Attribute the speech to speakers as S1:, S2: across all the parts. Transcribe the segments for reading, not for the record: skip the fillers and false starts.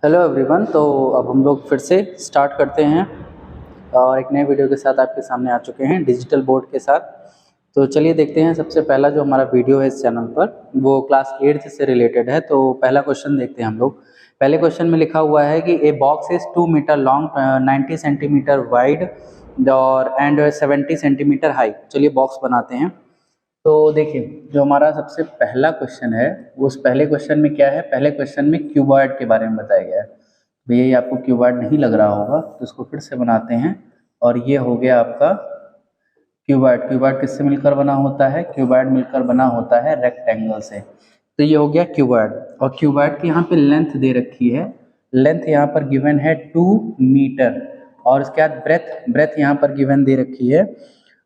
S1: Hello everyone. तो अब हम लोग फिर से स्टार्ट करते हैं और एक नए वीडियो के साथ आपके सामने आ चुके हैं डिजिटल बोर्ड के साथ। तो चलिए देखते हैं। सबसे पहला जो हमारा वीडियो है इस चैनल पर वो क्लास 8th से रिलेटेड है। तो पहला क्वेश्चन देखते हैं हम लोग। पहले क्वेश्चन में लिखा हुआ है कि a box is 2 metre long, 90 centimetre wide और एंड 70 सेंटीमीटर हाई। चलिए बॉक्स बनाते हैं। तो देखिए, जो हमारा सबसे पहला क्वेश्चन है वो उस पहले क्वेश्चन में क्या है, पहले क्वेश्चन में क्यूबॉइड के बारे में बताया गया है। भैया ये आपको क्यूबॉइड नहीं लग रहा होगा तो इसको फिर से बनाते हैं। और ये हो गया आपका क्यूबॉइड। क्यूबॉइड किससे मिलकर बना होता है? क्यूबॉइड मिलकर बना होता है रेक्टेंगल से। तो ये हो गया क्यूबॉइड। और क्यूबॉइड की यहाँ पे लेंथ दे रखी है। लेंथ यहाँ पर गिवन है 2 मीटर। और उसके बाद ब्रेथ ब्रेथ यहाँ पर गिवन दे रखी है।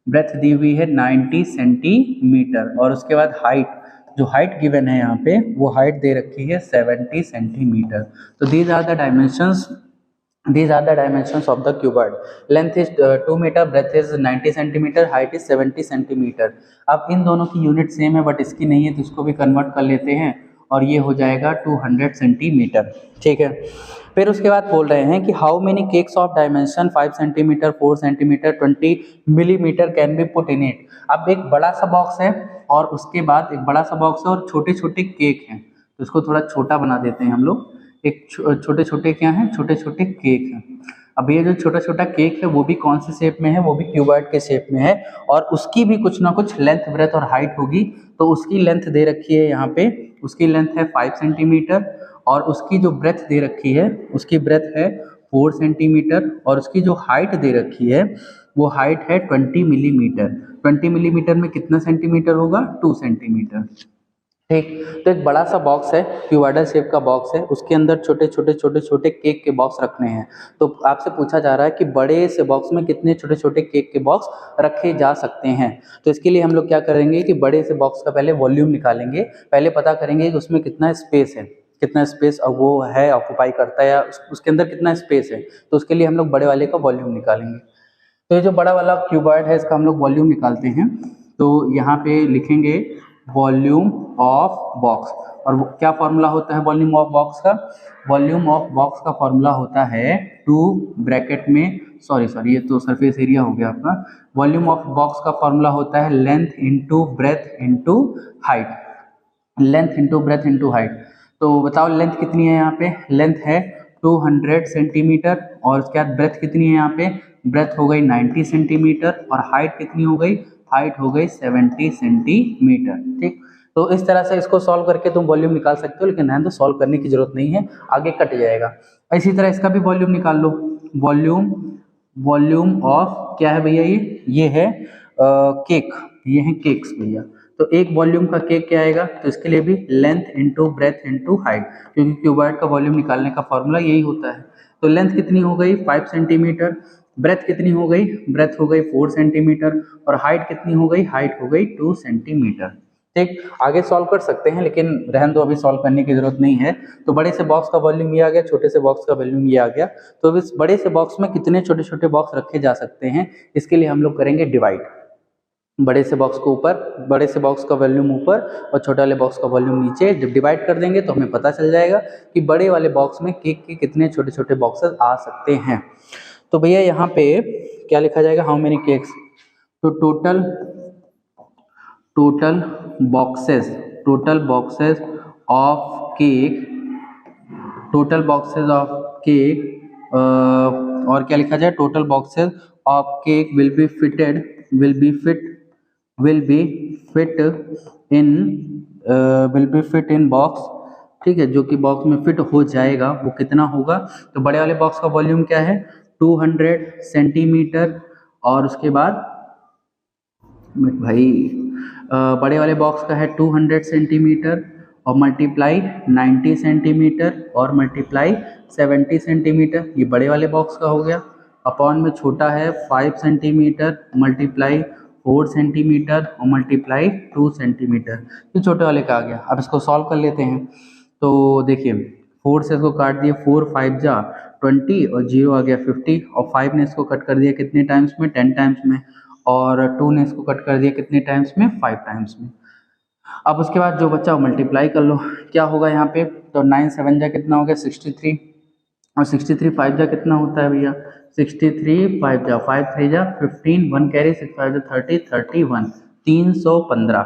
S1: ब्रेथ दी हुई है 90 सेंटीमीटर। और उसके बाद हाइट, जो हाइट गिवन है यहाँ पे वो हाइट दे रखी है 70 सेंटीमीटर। तो these are the dimensions, these are the dimensions of the cuboid. Length is 2 meter, breadth is 90 centimeter, height is 70 centimeter. अब इन दोनों की यूनिट सेम है बट इसकी नहीं है तो इसको भी कन्वर्ट कर लेते हैं और ये हो जाएगा 200 सेंटीमीटर। ठीक है। फिर उसके बाद बोल रहे हैं कि how many cakes of dimension 5 centimetre, 4 centimetre, 20 millimetre can be put in it. अब एक बड़ा सा बॉक्स है और उसके बाद एक बड़ा सा बॉक्स है और छोटे छोटे केक हैं, तो इसको थोड़ा छोटा बना देते हैं हम लोग। एक छोटे छोटे क्या हैं, छोटे छोटे केक हैं। अब ये जो छोटा छोटा केक है वो भी कौन से शेप में है? वो भी क्यूबॉइड के शेप में है और उसकी भी कुछ ना कुछ लेंथ, ब्रेथ और हाइट होगी। तो उसकी लेंथ दे रखी है यहाँ पे, उसकी लेंथ है 5 सेंटीमीटर और उसकी जो ब्रेथ दे रखी है उसकी ब्रेथ है 4 सेंटीमीटर और उसकी जो हाइट दे रखी है वो हाइट है 20 मिलीमीटर। 20 मिलीमीटर में कितना सेंटीमीटर होगा? 2 सेंटीमीटर। ठीक। तो एक बड़ा सा बॉक्स है, क्यूबॉइडल शेप का बॉक्स है, उसके अंदर छोटे छोटे छोटे छोटे केक के बॉक्स रखने हैं। तो आपसे पूछा जा रहा है कि बड़े से बॉक्स में कितने छोटे छोटे केक के बॉक्स रखे जा सकते हैं। तो इसके लिए हम लोग क्या करेंगे कि बड़े से बॉक्स का पहले वॉल्यूम निकालेंगे। पहले पता करेंगे कि उसमें कितना स्पेस है, कितना स्पेस वो है ऑक्यूपाई करता है या उसके अंदर कितना स्पेस है। तो उसके लिए हम लोग बड़े वाले का वॉल्यूम निकालेंगे। तो ये जो बड़ा वाला क्यूबॉइड है इसका हम लोग वॉल्यूम निकालते हैं। तो यहाँ पे लिखेंगे वॉल्यूम ऑफ बॉक्स। और क्या फॉर्मूला होता है वॉल्यूम ऑफ बॉक्स का? वॉल्यूम ऑफ बॉक्स का फॉर्मूला होता है 2 ब्रैकेट में, सॉरी ये तो सरफेस एरिया हो गया आपका। वॉल्यूम ऑफ बॉक्स का फॉर्मूला होता है length into breadth into height. Length into breadth into height. तो बताओ लेंथ कितनी है? यहाँ पे लेंथ है 200 सेंटीमीटर और उसके बाद ब्रेथ कितनी है? यहाँ पे ब्रेथ हो गई 90 सेंटीमीटर और हाइट कितनी हो गई? हाइट हो गई 70 सेंटीमीटर। ठीक। तो इस तरह से इसको सॉल्व करके तुम वॉल्यूम निकाल सकते हो, लेकिन है तो सॉल्व करने की जरूरत नहीं है, आगे कट जाएगा। इसी तरह इसका भी वॉल्यूम निकाल लो। वॉल्यूम वॉल्यूम ऑफ क्या है भैया? ये है केक, ये है केक्स भैया। तो एक वॉल्यूम का केक क्या आएगा? तो इसके लिए भी length into breadth into height, क्योंकि क्यूबॉइड का वॉल्यूम निकालने का फॉर्मूला यही होता है। तो लेंथ कितनी हो गई? 5 सेंटीमीटर। ब्रेथ कितनी हो गई? ब्रेथ हो गई 4 सेंटीमीटर और हाइट कितनी हो गई? हाइट हो गई 2 सेंटीमीटर। ठीक। आगे सॉल्व कर सकते हैं लेकिन रहन दो, अभी सॉल्व करने की जरूरत नहीं है। तो बड़े से बॉक्स का वॉल्यूम ये आ गया, छोटे से बॉक्स का वॉल्यूम ये आ गया। तो इस बड़े से बॉक्स में कितने छोटे छोटे बॉक्स रखे जा सकते हैं, इसके लिए हम लोग करेंगे डिवाइड। बड़े से बॉक्स को ऊपर, बड़े से बॉक्स का वॉल्यूम ऊपर और छोटे वाले बॉक्स का वॉल्यूम नीचे। जब डिवाइड कर देंगे तो हमें पता चल जाएगा कि बड़े वाले बॉक्स में केक के कितने छोटे छोटे बॉक्सेस आ सकते हैं। तो भैया यहाँ पे क्या लिखा जाएगा? How many cakes. तो total boxes, total boxes of cake, total boxes of cake और क्या लिखा जाए? Total boxes of cake will be fitted, will be fit in box. ठीक है, जो कि बॉक्स में फिट हो जाएगा वो कितना होगा? तो बड़े वाले बॉक्स का वॉल्यूम क्या है? 200 सेंटीमीटर और उसके बाद भाई बड़े वाले बॉक्स का है 200 सेंटीमीटर और मल्टीप्लाई 90 सेंटीमीटर और मल्टीप्लाई 70 सेंटीमीटर। ये बड़े वाले बॉक्स का हो गया। अपॉन में छोटा है 5 सेंटीमीटर मल्टीप्लाई 4 सेंटीमीटर और मल्टीप्लाई 2 सेंटीमीटर। ये छोटे वाले का आ गया। अब इसको सॉल्व कर लेते हैं। तो देखिए 4 से इसको काट दिए, 4 5 जा 20 और 0 आ गया 50 और 5 ने इसको कट कर दिया कितने टाइम्स में? 10 टाइम्स में। और 2 ने इसको कट कर दिया कितने टाइम्स में? 5 टाइम्स में। अब उसके बाद जो बच्चा वो मल्टीप्लाई कर लो, क्या होगा यहाँ पे? तो 9 7 जा कितना हो गया? 63 और 63 5 जा कितना होता है भैया, 63 5 जा 5 3 जा 15, 1 कैरी 6 5 जा 30 31 315।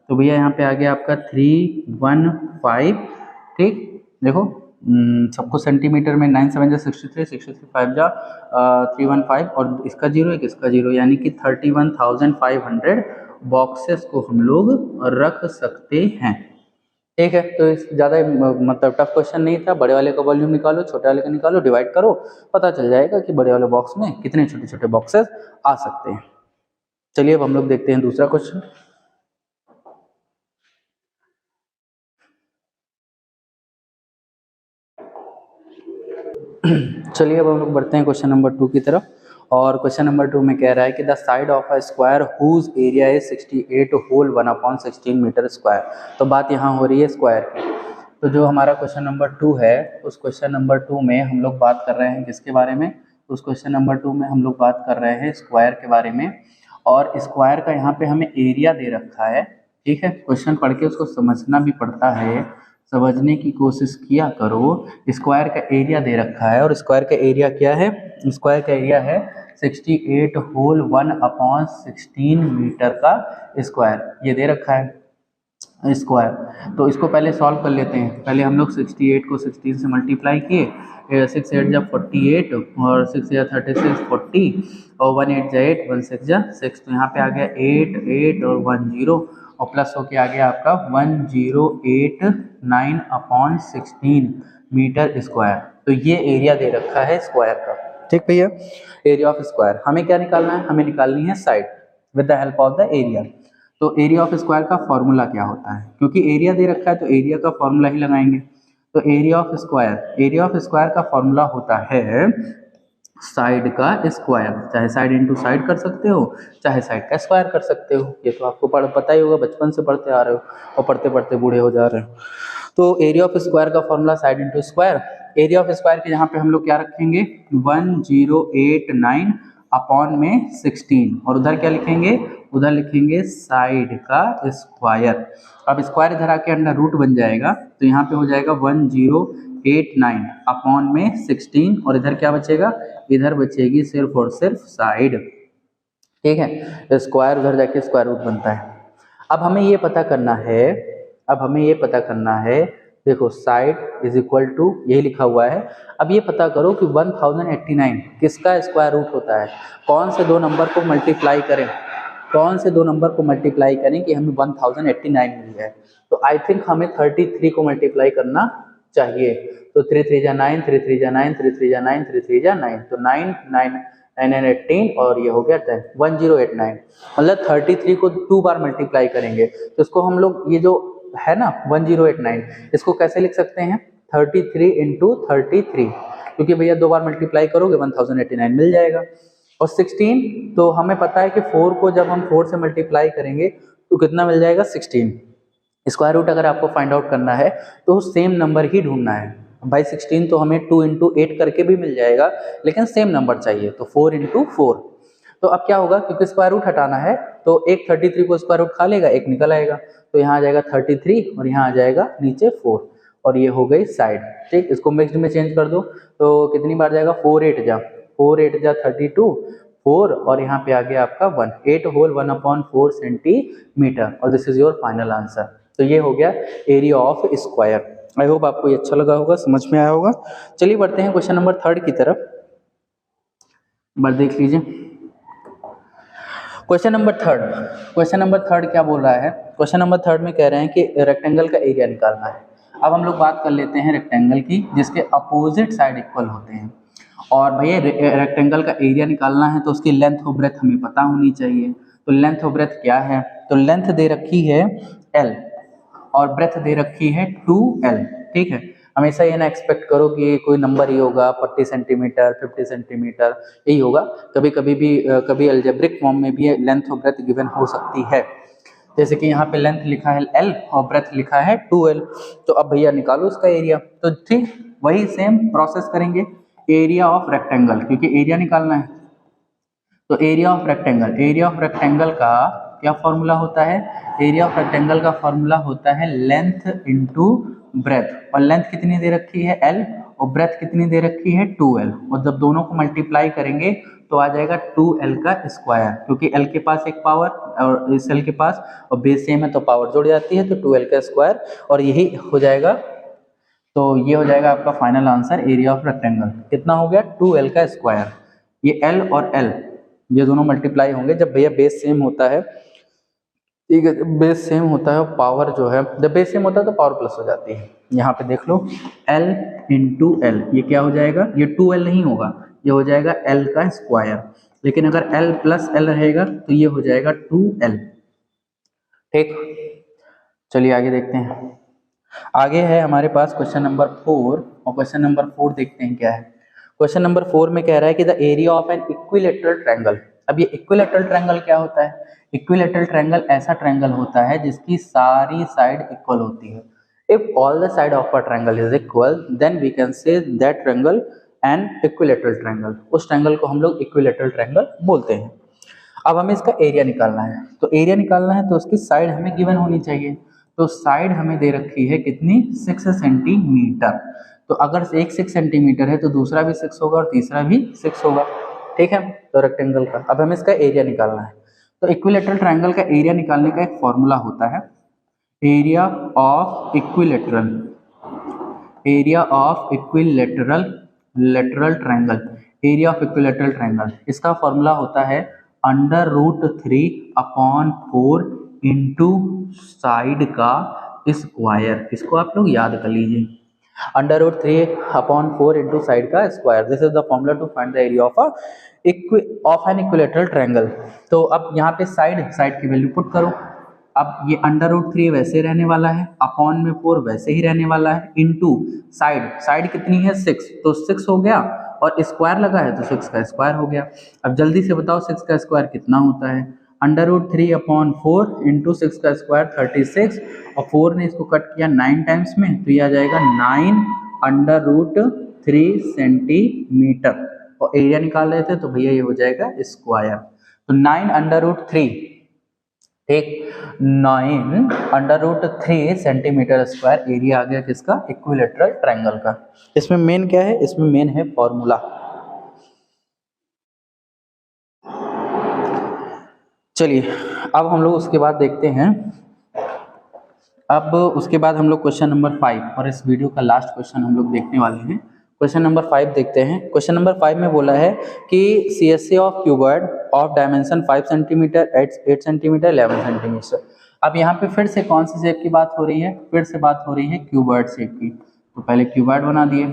S1: तो भैया यहाँ पे आ गया आपका 315। ठीक, देखो सबको सेंटीमीटर में 9 7 जा 63 63 5 जा 315 और इसका जीरो एक इसका जीरो, यानी कि 31,500 बॉक्सेस को हम लोग रख सकते हैं। ठीक है, तो इस ज़्यादा मतलब टफ क्वेश्चन नहीं था। बड़े वाले का वॉल्यूम निकालो, छोटे वाले का निकालो, डिवाइड करो, पता चल जाएगा कि बड़े वाले बॉक्स में कितने छोटे छोटे बॉक्सेस आ सकते हैं। चलिए अब हम लोग देखते हैं दूसरा क्वेश्चन। चलिए अब हम लोग बढ़ते हैं क्वेश्चन नंबर 2 की तरफ। और क्वेश्चन नंबर 2 में कह रहा है कि the side of a square whose area is 68 whole 1/16 metre square. तो बात यहाँ हो रही है स्क्वायर की। तो जो हमारा क्वेश्चन नंबर 2 है, उस क्वेश्चन नंबर 2 में हम लोग बात कर रहे हैं किसके बारे में, उस क्वेश्चन नंबर 2 में हम लोग बात कर रहे हैं स्क्वायर के बारे में। और स्क्वायर का यहाँ पे हमें एरिया दे रखा है। ठीक है, क्वेश्चन पढ़ के उसको समझना भी पड़ता है, समझने की कोशिश किया करो। स्क्वायर का एरिया दे रखा है और स्क्वायर का एरिया क्या है, स्क्वायर का एरिया है 68 होल 1/16 मीटर का स्क्वायर, ये दे रखा है स्क्वायर। तो इसको पहले सॉल्व कर लेते हैं। पहले हम लोग 68 को 16 से मल्टीप्लाई किए, 6 8 जा 48 और 6 या 36 40 और 1 8 जा 8 1 6 जा 6। तो यहाँ पे आ गया 8 8 और 1 0 और प्लस होके आ गया आपका 1089/16 मीटर स्क्वायर। तो ये एरिया दे रखा है स्क्वायर का। ठीक भैया, एरिया ऑफ स्क्वायर हमें क्या निकालना है, हमें निकालनी है side with the help of the area. तो एरिया ऑफ स्क्वायर का फॉर्मूला क्या होता है, क्योंकि एरिया दे रखा है तो एरिया का फॉर्मूला ही लगाएंगे। तो एरिया ऑफ स्क्वायर का फॉर्मूला होता है साइड का स्क्वायर। चाहे साइड इंटू साइड कर सकते हो, चाहे साइड का स्क्वायर कर सकते हो। ये तो आपको पता ही होगा, बचपन से पढ़ते आ रहे हो और पढ़ते पढ़ते बूढ़े हो जा रहे हो। तो एरिया ऑफ स्क्वायर का formula side into square. Area of square के यहाँ पे हम लोग क्या रखेंगे 1089 अपॉन में 16 और उधर क्या लिखेंगे, उधर लिखेंगे साइड का स्क्वायर। अब स्क्वायर इधर आके अंडर रूट बन जाएगा, तो यहाँ पे हो जाएगा 1089 अपॉन में 16 और इधर क्या बचेगा, इधर बचेगी सिर्फ और सिर्फ साइड। ठीक है, स्क्वायर उधर जाके स्क्वायर रूट बनता है। अब हमें ये पता करना है, देखो साइड इज इक्वल टू यही लिखा हुआ है। अब ये पता करो कि 1089 किसका स्क्वायर रूट होता है, कौन से दो नंबर को मल्टीप्लाई करें कि हमें 1089 मिल जाए। तो आई थिंक हमें 33 को मल्टीप्लाई करना चाहिए। तो 3 3 जा 9 3 3 जा 9 3 3 जा 9 3 3 जा 9, तो 9 9 9 18 और ये हो गया 10 1089। मतलब 33 को 2 बार मल्टीप्लाई करेंगे तो इसको हम लोग ये जो है ना 1089, इसको कैसे लिख सकते हैं 33 इंटू 33, क्योंकि भैया 2 बार मल्टीप्लाई करोगे 1089 मिल जाएगा। और 16 तो हमें पता है कि 4 को जब हम 4 से मल्टीप्लाई करेंगे तो कितना मिल जाएगा 16। स्क्वायर रूट अगर आपको फाइंड आउट करना है तो सेम नंबर ही ढूंढना है भाई। 16 तो हमें 2 इंटू 8 करके भी मिल जाएगा, लेकिन सेम नंबर चाहिए, तो 4 इंटू 4। तो अब क्या होगा, क्योंकि स्क्वायर रूट हटाना है तो एक 33 को स्क्वायर रूट खा लेगा, एक निकल आएगा, तो यहाँ आ जाएगा 33 और यहाँ आ जाएगा नीचे 4 और ये हो गई साइड। ठीक, इसको मिक्स्ड में चेंज कर दो तो कितनी बार जाएगा 4 8 जा 32 4 और यहाँ पे आ गया आपका 1 8 होल 1/4 सेंटीमीटर और this is your final answer. तो ये हो गया area of square. I hope आपको ये अच्छा लगा होगा, समझ में आया होगा। चलिए बढ़ते हैं क्वेश्चन नंबर 3 की तरफ, बार देख लीजिए। क्वेश्चन नंबर 3 क्या बोल रहा है, क्वेश्चन नंबर 3 में कह रहे हैं कि रेक्टेंगल का एरिया निकालना है। अब हम लोग बात कर लेते हैं रेक्टेंगल की जिसके अपोजिट साइड इक्वल होते हैं। और भैया रेक्टेंगल का एरिया निकालना है तो उसकी लेंथ और ब्रेथ हमें पता होनी चाहिए। तो लेंथ और ब्रेथ क्या है, तो लेंथ दे रखी है L और ब्रेथ दे रखी है 2L। ठीक है, हमेशा ये ना एक्सपेक्ट करो कि कोई नंबर ही होगा 40 सेंटीमीटर 50 सेंटीमीटर यही होगा। कभी अलजेब्रिक फॉर्म में भी लेंथ और ब्रेथ गिवन हो सकती है। जैसे कि यहाँ पे लेंथ लिखा है L और ब्रेथ लिखा है 2L। तो अब भैया निकालो उसका एरिया। तो ठीक वही सेम प्रोसेस करेंगे, एरिया ऑफ रेक्टेंगल, क्योंकि एरिया निकालना है। तो एरिया ऑफ रेक्टेंगल का क्या फॉर्मूला होता है, एरिया ऑफ रेक्टेंगल का फॉर्मूला होता है लेंथ इंटू ब्रेथ। और लेंथ कितनी दे रखी है L और ब्रेथ कितनी दे रखी है 2l, और जब दोनों को मल्टीप्लाई करेंगे तो आ जाएगा 2l का स्क्वायर, क्योंकि l के पास एक पावर और इस l के पास और बेस सेम है तो पावर जुड़ जाती है, तो 2l का स्क्वायर, और यही हो जाएगा। तो ये हो जाएगा आपका final answer, area of rectangle कितना हो गया 2l का स्क्वायर। ये l और l ये दोनों मल्टीप्लाई होंगे जब भैया बेस सेम होता है, ठीक है, बेस सेम होता है और पावर जो है, जब बेस सेम होता है तो पावर प्लस हो जाती है। यहाँ पे देख लो l इंटू एल, ये क्या हो जाएगा, ये 2l नहीं होगा, ये हो जाएगा l का स्क्वायर, लेकिन अगर l प्लस l रहेगा तो ये हो जाएगा 2l। ठीक, चलिए आगे देखते हैं। आगे है हमारे पास क्वेश्चन नंबर 4, और क्वेश्चन नंबर 4 देखते हैं क्या है। क्वेश्चन नंबर 4 में कह रहा है कि the area of an equilateral triangle. अब ये इक्विलेटरल ट्रायंगल क्या होता है? इक्विलेटरल ट्रायंगल ऐसा ट्रायंगल होता है जिसकी सारी साइड इक्वल होती है। If all the side of a triangle is equal then we can say that triangle an equilateral triangle. उस ट्रायंगल को हम लोग इक्विलेटरल ट्रायंगल बोलते हैं। अब हमें इसका एरिया निकालना है, तो एरिया निकालना है तो उसकी साइड हमें गिवन होनी चाहिए। तो साइड हमें दे रखी है कितनी, 6 सेंटीमीटर। तो अगर एक 6 सेंटीमीटर है तो दूसरा भी 6 होगा और तीसरा भी 6 होगा। ठीक है, तो रेक्टेंगल का अब हमें इसका एरिया निकालना है। तो इक्विलेटरल ट्रायंगल का एरिया निकालने का एक फॉर्मूला होता है, area of equilateral, area of equilateral lateral triangle, area of equilateral triangle. इसका फॉर्मूला होता है √3/4 इंटू साइड का स्क्वायर। इसको आप लोग याद कर लीजिए, √3/4 इंटू साइड का square. This is the formula to find the area of an equilateral triangle. तो अब यहाँ पे साइड की वैल्यू पुट करो। अब ये √3 वैसे रहने वाला है, अपॉन में 4 वैसे ही रहने वाला है, इंटू साइड कितनी है 6, तो 6 हो गया, और स्क्वायर लगा है तो 6 का स्क्वायर हो गया। अब जल्दी से बताओ 6 का स्क्वायर कितना होता है, √3/4 इंटू 6 का स्क्वायर 36, और 4 ने इसको कट किया 9 टाइम्स में, तो ये आ जाएगा 9√3 सेंटीमीटर। और एरिया निकाल रहे थे तो भैया ये हो जाएगा स्क्वायर, तो 9√3, ठीक, 9√3 सेंटीमीटर स्क्वायर एरिया आ गया किसका, इक्विलेटरल ट्रायंगल का। इसमें मेन क्या है, इसमें मेन है फॉर्मूला। चलिए अब हम लोग उसके बाद देखते हैं, अब उसके बाद हम लोग क्वेश्चन नंबर 5, और इस वीडियो का लास्ट क्वेश्चन हम लोग देखने वाले हैं। क्वेश्चन नंबर 5 देखते हैं। क्वेश्चन नंबर 5 में बोला है कि CSA of cuboid of dimension 5 centimetre, 8 centimetre, 11 centimetre. अब यहाँ पे फिर से कौन सी शेप की बात हो रही है, फिर से बात हो रही है क्यूबॉइड शेप की। तो पहले क्यूबॉइड बना दिए।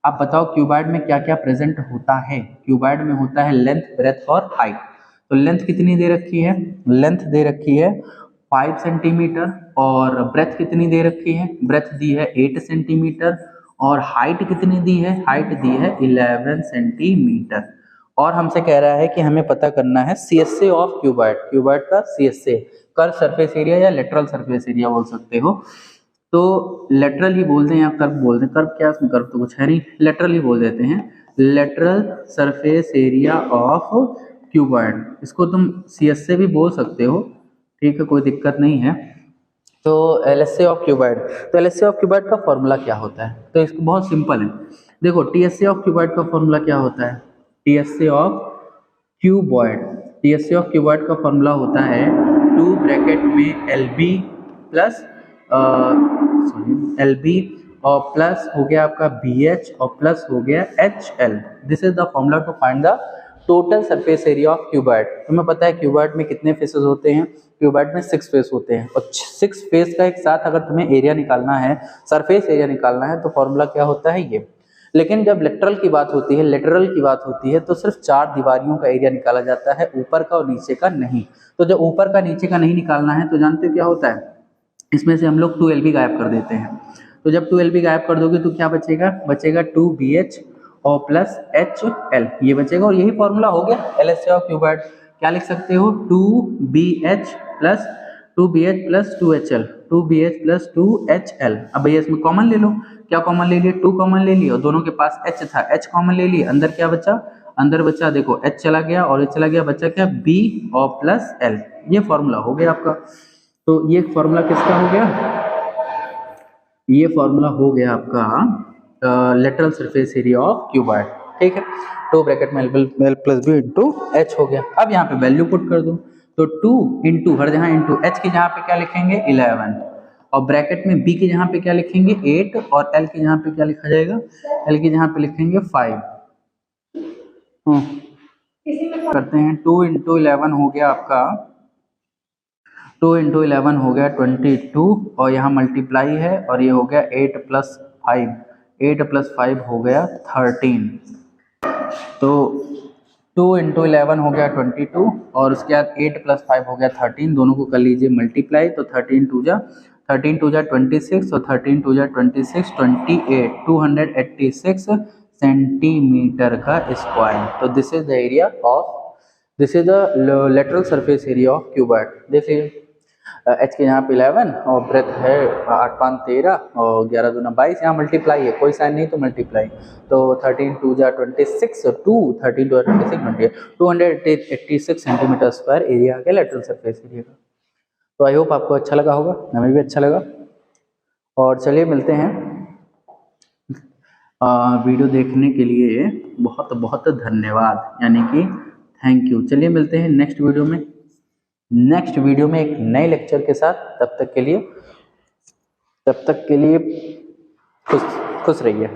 S1: अब बताओ क्यूबॉइड में क्या क्या प्रेजेंट होता है। क्यूबॉइड में होता है लेंथ, ब्रेथ और हाइट। तो लेंथ कितनी दे रखी है, लेंथ दे रखी है 5 सेंटीमीटर, और ब्रेथ कितनी दे रखी है, ब्रेथ दी है 8 सेंटीमीटर, और हाइट कितनी दी है, हाइट दी है 11 सेंटीमीटर। और हमसे कह रहा है कि हमें पता करना है CSA ऑफ क्यूबॉइड, क्यूबॉइड का CSA, कर्व सरफेस एरिया या लेटरल सरफेस एरिया बोल सकते हो। तो लेटरल ही बोलते हैं या कर्व बोलते हैं, कर्व क्या, उसमें कर्व तो कुछ है नहीं, लेटरल ही बोल देते हैं, lateral surface area of cuboid. इसको तुम CSA भी बोल सकते हो, ठीक है, कोई दिक्कत नहीं है। तो LSA ऑफ क्यूबॉइड, तो LSA ऑफ क्यूबॉइड का फॉर्मूला क्या होता है, तो इसको बहुत सिंपल है। देखो TSA ऑफ क्यूबॉइड का फॉर्मूला क्या होता है, TSA of cuboid, TSA of cuboid का फॉर्मूला होता है 2 ब्रैकेट में LB प्लस LB और प्लस हो गया आपका BH और प्लस हो गया HL। This is the formula to find the total surface area of cuboid. तुम्हें पता है क्यूबॉइड में कितने फेसेस होते हैं, क्यूबॉइड में 6 फेस होते हैं, और 6 फेस का एक साथ अगर तुम्हें एरिया निकालना है, सरफेस एरिया निकालना है, तो फॉर्मूला क्या होता है ये। लेकिन जब लेटरल की बात होती है, लेटरल की बात होती है, तो सिर्फ 4 दीवारियों का एरिया निकाला जाता है, ऊपर का और नीचे का नहीं। तो जब ऊपर का नीचे का नहीं निकालना है तो जानते हो क्या होता है, इसमें से हम लोग 2LB गायब कर देते हैं। तो जब 2LB गायब कर दोगे तो क्या बचेगा, बचेगा 2BH और प्लस HL, ये बचेगा, और यही फॉर्मूला हो गया LSA ऑफ क्यूबॉइड। क्या लिख सकते हो, 2BH plus 2HL, 2BH plus 2HL। अब भैया इसमें कॉमन ले लो, क्या कॉमन ले लिए, 2 कॉमन ले लिए, और दोनों के पास H था, H कॉमन ले लिए, अंदर क्या बचा, अंदर बचा देखो H चला गया और H चला गया, बचा क्या B और प्लस L। ये फॉर्मूला हो गया आपका। तो ये फॉर्मूला किसका हो गया, ये फॉर्मूला हो गया आपका lateral surface area of cuboid. ठीक है, 2 ब्रैकेट में L plus B into H हो गया। अब यहाँ पे वैल्यू पुट कर दो, तो 2 इंटू हर जहाँ इंटू एच के जहाँ पे क्या लिखेंगे 11, और ब्रैकेट में बी के जहाँ पे क्या लिखेंगे 8, और एल के जहाँ पे क्या लिखा जाएगा, एल के जहाँ पे लिखेंगे 5। करते हैं 2 इंटू 11 हो गया आपका, 2 इंटू 11 हो गया 22, और यहाँ मल्टीप्लाई है, और ये हो गया 8 प्लस 5, 8 प्लस 5 हो गया 13। तो 2 इंटू 11 हो गया 22, और उसके बाद 8 प्लस 5 हो गया 13, दोनों को कर लीजिए मल्टीप्लाई, तो 13 टू जा 26, और 13 टू जा 26, 28, 286 सेंटीमीटर का स्क्वायर। तो this is the area of, this is the lateral surface area of cuboid. देखिए एच के यहाँ पे 11, और ब्रेथ है 8 5 13, और 11 दूना 22, यहाँ मल्टीप्लाई है, कोई साइन नहीं तो मल्टीप्लाई, तो 13 टू जा 26, 13 टू 26 28, 286 सेंटीमीटर स्क्वायर एरिया आ गया लेटरल सरफेस एरिया का। तो आई होप आपको अच्छा लगा होगा, हमें भी अच्छा लगा। और चलिए मिलते हैं, वीडियो देखने के लिए बहुत बहुत धन्यवाद, यानी कि थैंक यू। चलिए मिलते हैं नेक्स्ट वीडियो में एक नए लेक्चर के साथ। तब तक के लिए खुश रहिए।